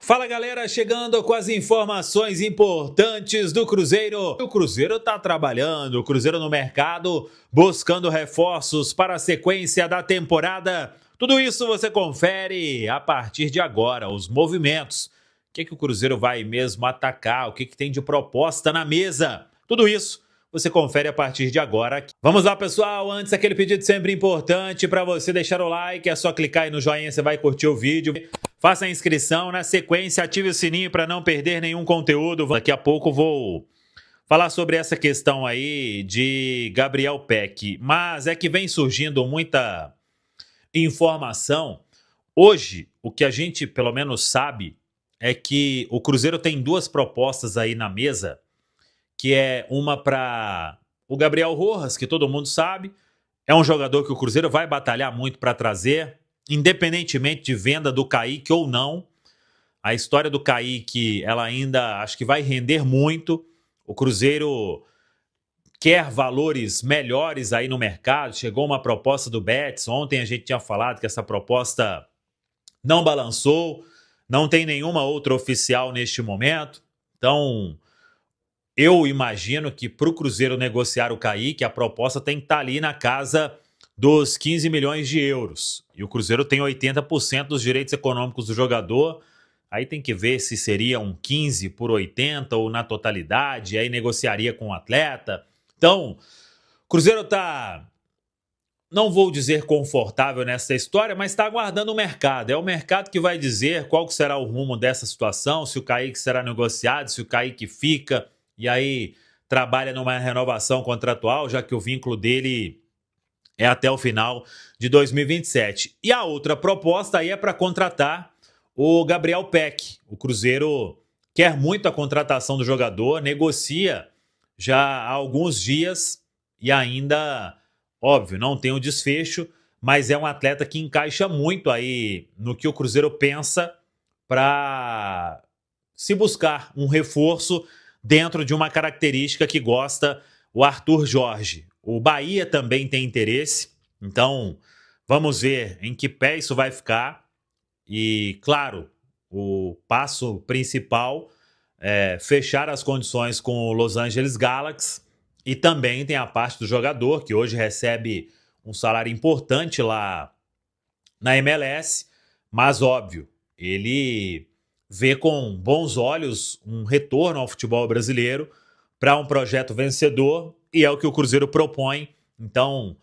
Fala galera, chegando com as informações importantes do Cruzeiro. O Cruzeiro tá trabalhando, o Cruzeiro no mercado, buscando reforços para a sequência da temporada. Tudo isso você confere a partir de agora, os movimentos. O que o Cruzeiro vai mesmo atacar, o que tem de proposta na mesa. Tudo isso você confere a partir de agora. Vamos lá, pessoal. Antes, aquele pedido sempre importante para você deixar o like. É só clicar aí no joinha, você vai curtir o vídeo. Faça a inscrição. Na sequência, ative o sininho para não perder nenhum conteúdo. Daqui a pouco vou falar sobre essa questão aí de Gabriel Peck. Mas é que vem surgindo muita informação. Hoje, o que a gente pelo menos sabe é que o Cruzeiro tem duas propostas aí na mesa, que é uma para o Gabriel Rojas, que todo mundo sabe, é um jogador que o Cruzeiro vai batalhar muito para trazer, independentemente de venda do Kaique ou não. A história do Kaique, ela ainda acho que vai render muito. O Cruzeiro quer valores melhores aí no mercado. Chegou uma proposta do Betis. Ontem a gente tinha falado que essa proposta não balançou. Não tem nenhuma outra oficial neste momento. Então, eu imagino que para o Cruzeiro negociar o Kaique, a proposta tem que estar ali na casa dos 15 milhões de euros. E o Cruzeiro tem 80% dos direitos econômicos do jogador. Aí tem que ver se seria um 15 por 80 ou na totalidade. Aí negociaria com o atleta. Então, o Cruzeiro está, não vou dizer confortável nessa história, mas está aguardando o mercado. É o mercado que vai dizer qual que será o rumo dessa situação, se o Kaique será negociado, se o Kaique fica e aí trabalha numa renovação contratual, já que o vínculo dele é até o final de 2027. E a outra proposta aí é para contratar o Gabriel Peck. O Cruzeiro quer muito a contratação do jogador, negocia já há alguns dias e ainda, óbvio, não tem um desfecho, mas é um atleta que encaixa muito aí no que o Cruzeiro pensa para se buscar um reforço dentro de uma característica que gosta o Arthur Jorge. O Bahia também tem interesse, então vamos ver em que pé isso vai ficar. E, claro, o passo principal é fechar as condições com o Los Angeles Galaxy, e também tem a parte do jogador, que hoje recebe um salário importante lá na MLS, mas, óbvio, ele vê com bons olhos um retorno ao futebol brasileiro para um projeto vencedor, e é o que o Cruzeiro propõe. Então,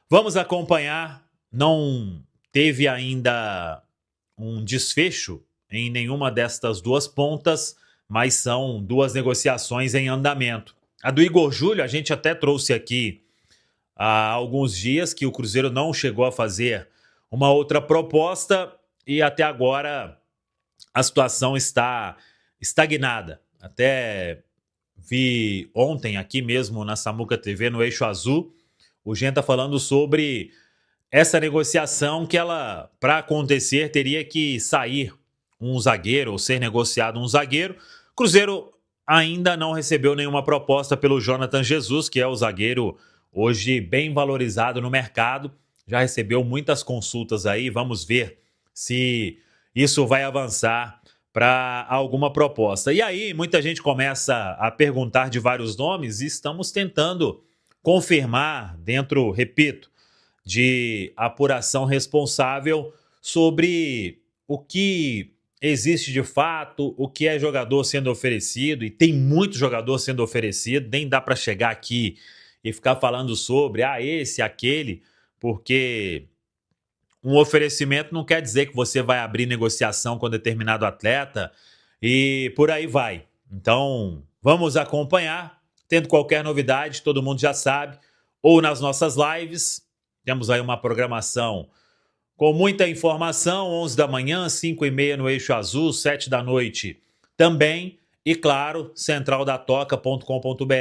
vamos acompanhar. Não teve ainda um desfecho em nenhuma destas duas pontas, mas são duas negociações em andamento. A do Igor Júlio, a gente até trouxe aqui há alguns dias que o Cruzeiro não chegou a fazer uma outra proposta e até agora a situação está estagnada. Até vi ontem aqui mesmo na Samuca TV, no Eixo Azul, o Genta falando sobre essa negociação que ela, para acontecer, teria que sair um zagueiro ou ser negociado um zagueiro. Cruzeiro ainda não recebeu nenhuma proposta pelo Jonathan Jesus, que é o zagueiro hoje bem valorizado no mercado. Já recebeu muitas consultas aí, vamos ver se isso vai avançar para alguma proposta. E aí, muita gente começa a perguntar de vários nomes e estamos tentando confirmar dentro, repito, de apuração responsável sobre o que existe de fato, o que é jogador sendo oferecido, e tem muito jogador sendo oferecido, nem dá para chegar aqui e ficar falando sobre esse, aquele, porque um oferecimento não quer dizer que você vai abrir negociação com determinado atleta e por aí vai. Então, vamos acompanhar. Tendo qualquer novidade, todo mundo já sabe, ou nas nossas lives, temos aí uma programação com muita informação, 11 da manhã, 5h30 no Eixo Azul, 7 da noite também, e claro, centraldatoca.com.br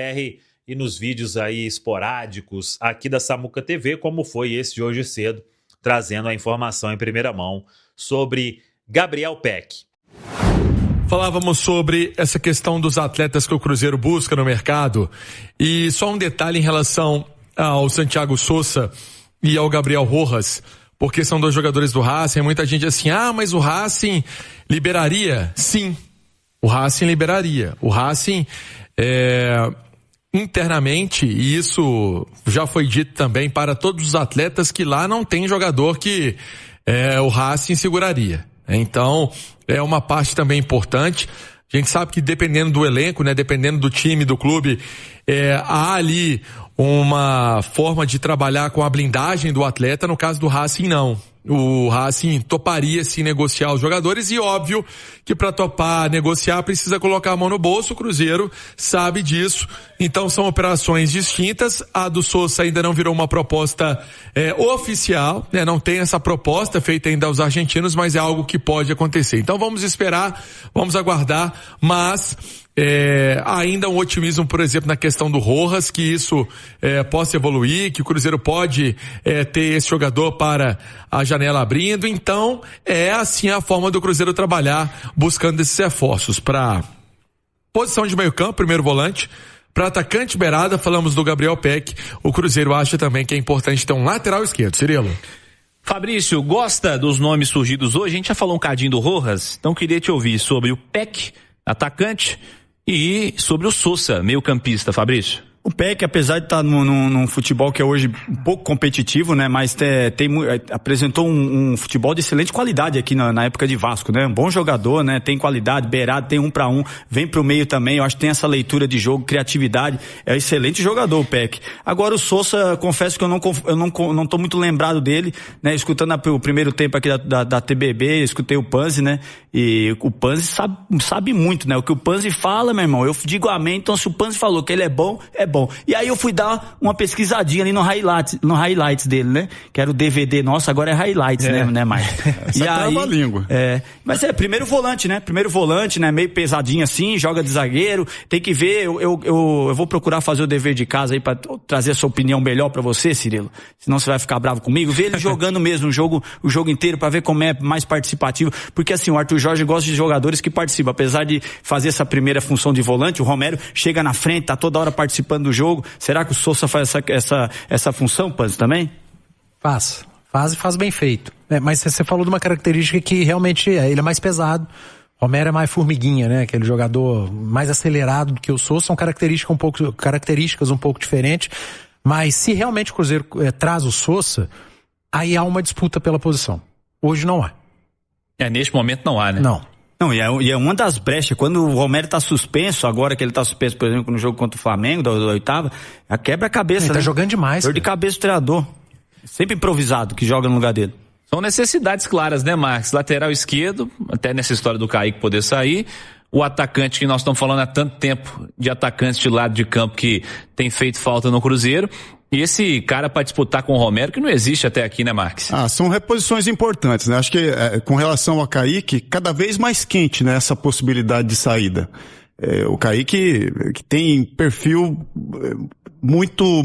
e nos vídeos aí esporádicos aqui da Samuca TV, como foi esse de hoje cedo, trazendo a informação em primeira mão sobre Gabriel Peck. Falávamos sobre essa questão dos atletas que o Cruzeiro busca no mercado, e só um detalhe em relação ao Santiago Sousa e ao Gabriel Rojas. porque são 2 jogadores do Racing. Muita gente assim, mas o Racing liberaria? Sim, o Racing liberaria. O Racing, internamente, e isso já foi dito também para todos os atletas, que lá não tem jogador que o Racing seguraria. Então, é uma parte também importante. A gente sabe que dependendo do elenco, né, dependendo do time, do clube, há ali uma forma de trabalhar com a blindagem do atleta. No caso do Racing, não. O Racing toparia sim negociar os jogadores, e óbvio que para topar negociar precisa colocar a mão no bolso. O Cruzeiro sabe disso, então são operações distintas. A do Sousa ainda não virou uma proposta oficial, né? Não tem essa proposta feita ainda aos argentinos, mas é algo que pode acontecer. Então vamos esperar, vamos aguardar, mas ainda um otimismo, por exemplo, na questão do Rojas, que isso possa evoluir, que o Cruzeiro pode ter esse jogador para a janela abrindo. Então é assim a forma do Cruzeiro trabalhar, buscando esses reforços para posição de meio campo, primeiro volante. Para atacante beirada, falamos do Gabriel Peck. O Cruzeiro acha também que é importante ter um lateral esquerdo. Cirilo. Fabrício, gosta dos nomes surgidos hoje? A gente já falou um cadinho do Rojas, então queria te ouvir sobre o Peck, atacante, e sobre o Sousa, meio campista. Fabrício. O Peck, apesar de estar num futebol que é hoje um pouco competitivo, né, mas apresentou um futebol de excelente qualidade aqui na época de Vasco, né, um bom jogador, né, tem qualidade, beirado, tem 1 para 1, vem pro meio também. Eu acho que tem essa leitura de jogo, criatividade, é um excelente jogador o Peck. Agora o Sousa, confesso que eu não tô muito lembrado dele, né, escutando o primeiro tempo aqui da TBB, escutei o Panzi, né, e o Panzi sabe muito, né, o que o Panzi fala, meu irmão, eu digo amém. Então se o Panzi falou que ele é bom, é bom. E aí eu fui dar uma pesquisadinha ali no highlights dele, né? Que era o DVD nosso, agora é highlights, né, Mike? Essa trava a língua. Mas primeiro volante, né? Primeiro volante, né? Meio pesadinho assim, joga de zagueiro. Tem que ver, eu vou procurar fazer o dever de casa aí pra trazer a sua opinião melhor pra você, Cirilo. Senão você vai ficar bravo comigo. Vê ele jogando mesmo o jogo inteiro pra ver como é mais participativo. Porque assim, o Arthur Jorge gosta de jogadores que participam. Apesar de fazer essa primeira função de volante, o Romero chega na frente, tá toda hora participando do jogo. Será que o Sousa faz essa função, Panzi, também? Faz e faz bem feito. Mas você falou de uma característica que realmente ele é mais pesado. Romero é mais formiguinha, né? Aquele jogador mais acelerado do que o Sousa. São características um pouco diferentes. Mas se realmente o Cruzeiro traz o Sousa, aí há uma disputa pela posição. Hoje não há. Neste momento não há, né? Não, e é uma das brechas. Quando o Romero tá suspenso, agora que ele tá suspenso, por exemplo, no jogo contra o Flamengo, da 8ª, a quebra-cabeça, ele tá jogando demais. Dor de cabeça do treinador. Sempre improvisado que joga no lugar dele. São necessidades claras, né, Marcos? Lateral esquerdo, até nessa história do Kaique poder sair. O atacante, que nós estamos falando há tanto tempo de atacantes de lado de campo que tem feito falta no Cruzeiro. E esse cara para disputar com o Romero, que não existe até aqui, né, Marques? São reposições importantes, né? Acho que com relação ao Kaique, cada vez mais quente, né, essa possibilidade de saída. O Kaique que tem perfil muito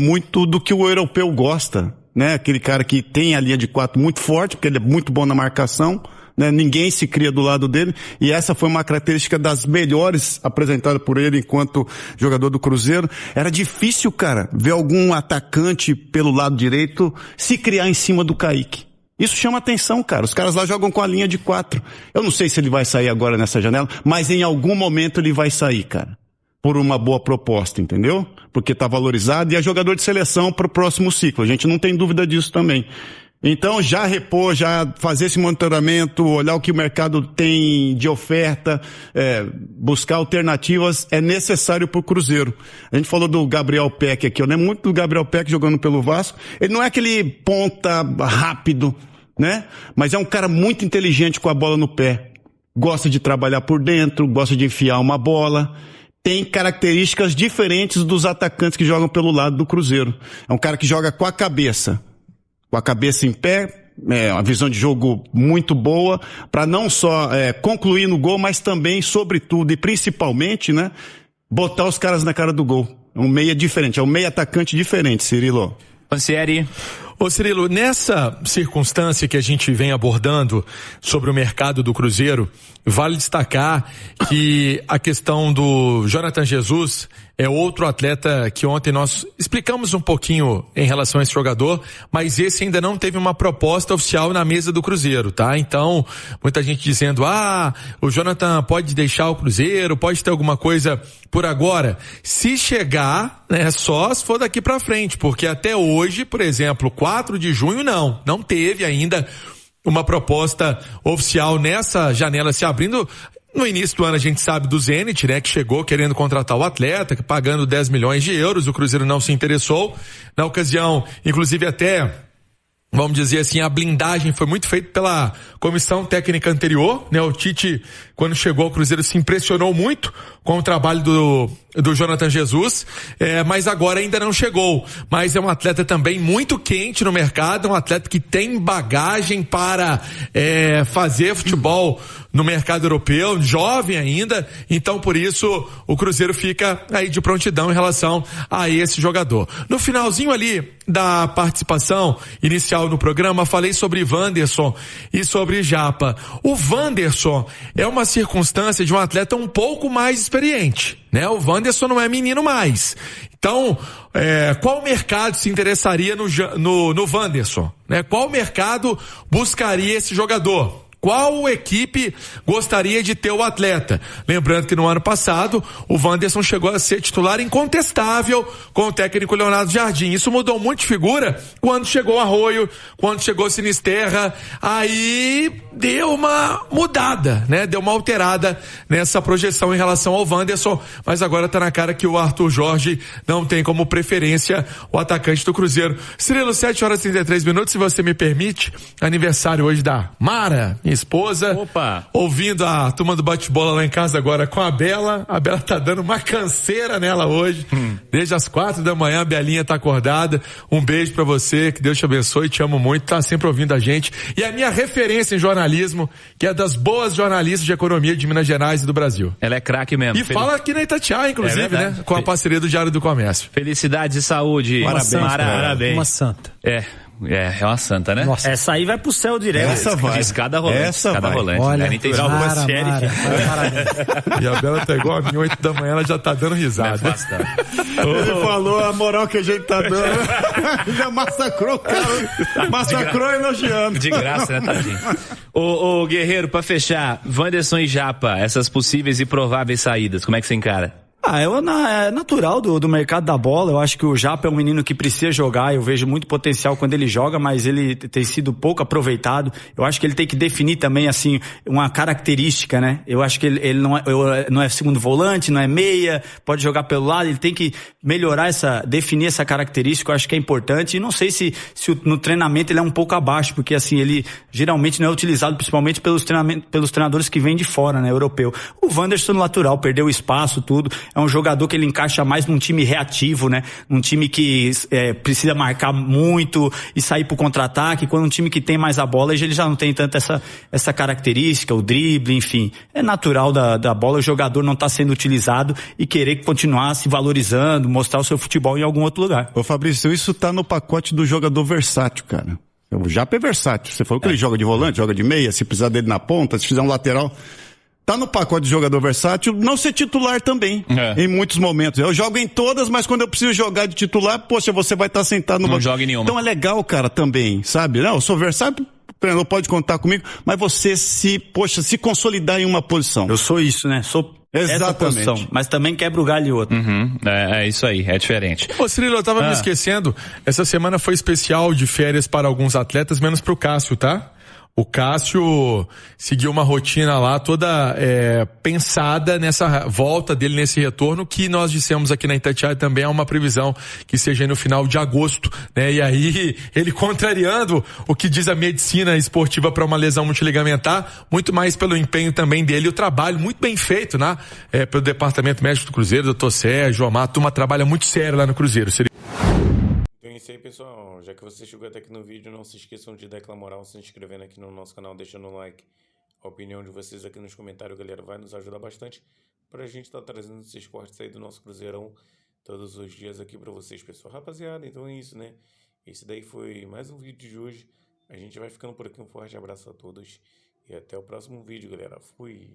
do que o europeu gosta, né? Aquele cara que tem a linha de 4 muito forte, porque ele é muito bom na marcação, né? Ninguém se cria do lado dele, e essa foi uma característica das melhores apresentada por ele enquanto jogador do Cruzeiro. Era difícil, cara, ver algum atacante pelo lado direito se criar em cima do Kaique. Isso chama atenção, cara. Os caras lá jogam com a linha de 4. Eu não sei se ele vai sair agora nessa janela, mas em algum momento ele vai sair, cara. Por uma boa proposta, entendeu? Porque tá valorizado e é jogador de seleção pro próximo ciclo. A gente não tem dúvida disso também. Então, já repor, já fazer esse monitoramento, olhar o que o mercado tem de oferta, buscar alternativas, é necessário pro Cruzeiro. A gente falou do Gabriel Peck aqui, eu lembro muito do Gabriel Peck jogando pelo Vasco. Ele não é aquele ponta rápido, né? Mas é um cara muito inteligente com a bola no pé. Gosta de trabalhar por dentro, gosta de enfiar uma bola. Tem características diferentes dos atacantes que jogam pelo lado do Cruzeiro. É um cara que joga com a cabeça em pé, uma visão de jogo muito boa, para não só concluir no gol, mas também, sobretudo e principalmente, né, botar os caras na cara do gol. É um meia diferente, é um meia atacante diferente, Cirilo. Pansieri. Ô Cirilo, nessa circunstância que a gente vem abordando sobre o mercado do Cruzeiro, vale destacar que a questão do Jonathan Jesus é outro atleta que ontem nós explicamos um pouquinho em relação a esse jogador, mas esse ainda não teve uma proposta oficial na mesa do Cruzeiro, tá? Então, muita gente dizendo, o Jonathan pode deixar o Cruzeiro, pode ter alguma coisa por agora. Se chegar, né, só se for daqui pra frente, porque até hoje, por exemplo, 4 de junho não teve ainda uma proposta oficial nessa janela se abrindo. No início do ano a gente sabe do Zenit, né, que chegou querendo contratar o atleta, pagando 10 milhões de euros, o Cruzeiro não se interessou. Na ocasião, inclusive até, vamos dizer assim, a blindagem foi muito feita pela comissão técnica anterior, né? O Tite, quando chegou ao Cruzeiro, se impressionou muito com o trabalho do Jonathan Jesus, mas agora ainda não chegou. Mas é um atleta também muito quente no mercado, um atleta que tem bagagem para fazer futebol no mercado europeu, jovem ainda, então por isso o Cruzeiro fica aí de prontidão em relação a esse jogador. No finalzinho ali da participação inicial no programa, falei sobre Wanderson e sobre Japa. O Wanderson é uma circunstância de um atleta um pouco mais experiente, né? O Wanderson não é menino mais. Então, qual mercado se interessaria no Wanderson, né? Qual mercado buscaria esse jogador? Qual equipe gostaria de ter o atleta? Lembrando que no ano passado o Wanderson chegou a ser titular incontestável com o técnico Leonardo Jardim. Isso mudou muito de figura quando chegou o Arroio, quando chegou o Sinisterra. Aí deu uma mudada, né? Deu uma alterada nessa projeção em relação ao Wanderson, mas agora tá na cara que o Arthur Jorge não tem como preferência o atacante do Cruzeiro. Cirilo, 7h33, se você me permite, aniversário hoje da Mara, minha esposa. Opa! Ouvindo a turma do bate-bola lá em casa agora com a Bela. A Bela tá dando uma canseira nela hoje. Desde as 4 da manhã a Belinha tá acordada. Um beijo pra você, que Deus te abençoe, te amo muito, tá sempre ouvindo a gente. E a minha referência em jornalismo, que é das boas jornalistas de economia de Minas Gerais e do Brasil. Ela é craque mesmo. E fala aqui na Itatiaia, inclusive, né? Com a parceria do Diário do Comércio. Felicidade e saúde. Parabéns. Uma santa. É uma santa, né? Nossa. Essa aí vai pro céu direto. Essa vai. De escada rolante. Essa vai. Rolante. Olha, Nem tem parabéns. E a Bela tá igual a mim, 8 da manhã, ela já tá dando risada. Ele falou a moral que a gente tá dando. Já massacrou o cara. Massacrou elogiando. De graça, né, tadinho? Ô, Guerreiro, pra fechar, Wanderson e Japa, essas possíveis e prováveis saídas, como é que você encara? É natural do mercado da bola. Eu acho que o Japa é um menino que precisa jogar. Eu vejo muito potencial quando ele joga, mas ele tem sido pouco aproveitado. Eu acho que ele tem que definir também, assim, uma característica, né? Eu acho que ele não é segundo volante, não é meia, pode jogar pelo lado. Ele tem que melhorar definir essa característica. Eu acho que é importante. E não sei se no treinamento ele é um pouco abaixo, porque assim, ele geralmente não é utilizado, principalmente pelos treinadores que vêm de fora, né? Europeu. O Wanderson natural, perdeu espaço, tudo. É um jogador que ele encaixa mais num time reativo, né? Num time que precisa marcar muito e sair pro contra-ataque. Quando um time que tem mais a bola, ele já não tem tanto essa característica, o drible, enfim. É natural da bola o jogador não tá sendo utilizado e querer continuar se valorizando, mostrar o seu futebol em algum outro lugar. Ô Fabrício, isso tá no pacote do jogador versátil, cara. O Japa é versátil. Você falou que ele joga de volante, joga de meia, se precisar dele na ponta, se fizer um lateral... Tá no pacote de jogador versátil, não ser titular também, em muitos momentos. Eu jogo em todas, mas quando eu preciso jogar de titular, poxa, você vai estar sentado no banco. Não joga em nenhuma. Então é legal, cara, também, sabe? Não, eu sou versátil, o treinador pode contar comigo, mas você se consolidar em uma posição. Eu sou isso, né? Sou essa posição, mas também quebra o galho e outro. É isso aí, é diferente. Ô Cirilo, eu tava me esquecendo, essa semana foi especial de férias para alguns atletas, menos pro Cássio, tá? O Cássio seguiu uma rotina lá toda pensada nessa volta dele, nesse retorno, que nós dissemos aqui na Itatiaia também é uma previsão que seja aí no final de agosto, né? E aí, ele contrariando o que diz a medicina esportiva para uma lesão multiligamentar, muito mais pelo empenho também dele e o trabalho muito bem feito, né? Pelo departamento médico do Cruzeiro, doutor Sérgio, a turma trabalha muito sério lá no Cruzeiro. Então é isso aí, pessoal. Já que você chegou até aqui no vídeo, não se esqueçam de dar aquela moral, se inscrevendo aqui no nosso canal, deixando um like. A opinião de vocês aqui nos comentários, galera, vai nos ajudar bastante pra gente estar trazendo esses cortes aí do nosso Cruzeirão todos os dias aqui pra vocês, pessoal. Rapaziada, então é isso, né? Esse daí foi mais um vídeo de hoje. A gente vai ficando por aqui. Um forte abraço a todos e até o próximo vídeo, galera. Fui!